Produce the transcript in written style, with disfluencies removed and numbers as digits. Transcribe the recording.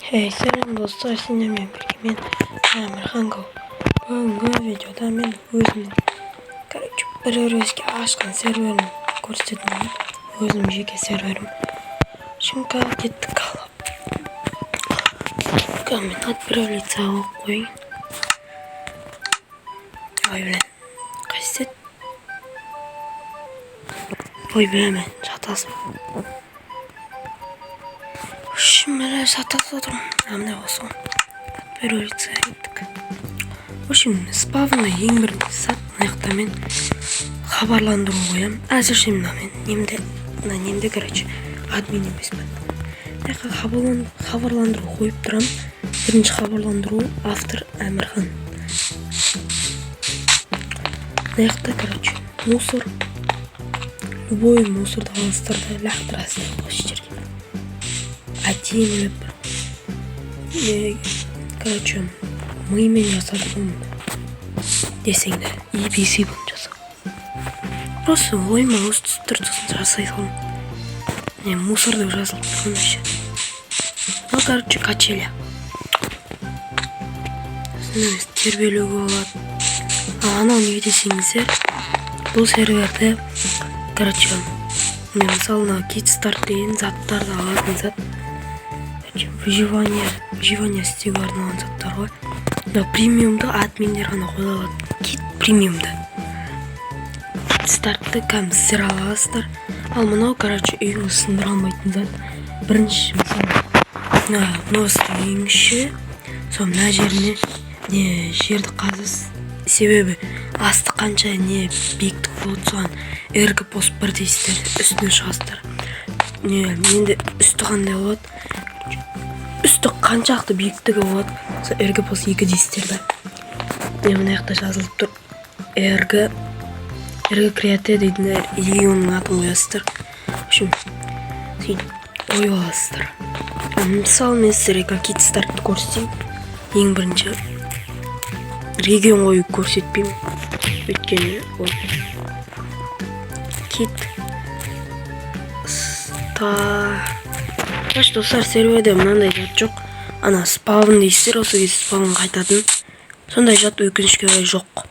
Selam dostlar, sizinle birlikte men Amirхан Go. Бүгінгі видеода мен өзімнің бір өзге ашқан серверін көрсететін өзім жеке серверім. Шынка кеттік қалап. Мен отправиться қойын. Ой, блин, қайсет? Ой, блин, жатасың. Şimdi satıldım. Hem de olsun. Отправиться еттік. В общем, спавны ең бірінші сат, мынаяқта мен хабарландыру қоям. Әзірше мен немде, короче, админ емеспін. Мынаяққа хабарландыру қойып тұрам. Бірінші хабарландыру автор Әмірхан. Мынаяқта, короче, мусор. Любой мусорды алыстырды, лақтырасыздар осы жерге. Әдемілеп бір. Короче, мимен жасадым десең де, EBC бұны жасау. Просто ойыма өз түсіп жасай салым. Мусор деп жазылып тұрған еще. Ну, короче, качеля. Тербелуге болады. Анау не десеңіздер, бұл серверде, короче, мысалы, кит-старт деген заттарды алатын зат. Выживание стегі арналған заттар ғой. Премиумды админдер ғана қоя алады. Кит премиумды. Стартты сіздер ала аласыздар. Ал мынау, короче, үйіңізді сындыра алмайтын зат. Бірінші, мысалы, мынау үйің іші, сол мына жеріне жерді қазыз. Себебі асты қанша биіктік болады, соған эргі пост 1 дейсіздер, үстіне шығасыздар. Енді үсті қандай болады? Үсті қаншақты биіктігі болады, сол эргі пост 2 дейсіздер да. Мына жақта жазылып тұр. Эргі креате дейтіндер, оның атын қоясыздар. В общем, қойып аласыздар. Мысалы, мен сіздерге кит-стартты көрсетейін. Ең бірінші регион қойып көрсетпеймін. Өйткені ол кит-старт. Достар, серверде мынандай жат жоқ. Ана спавн дейсіздер, осы кезде спавн қайтатын. Сондай жат өкінішке орай жоқ.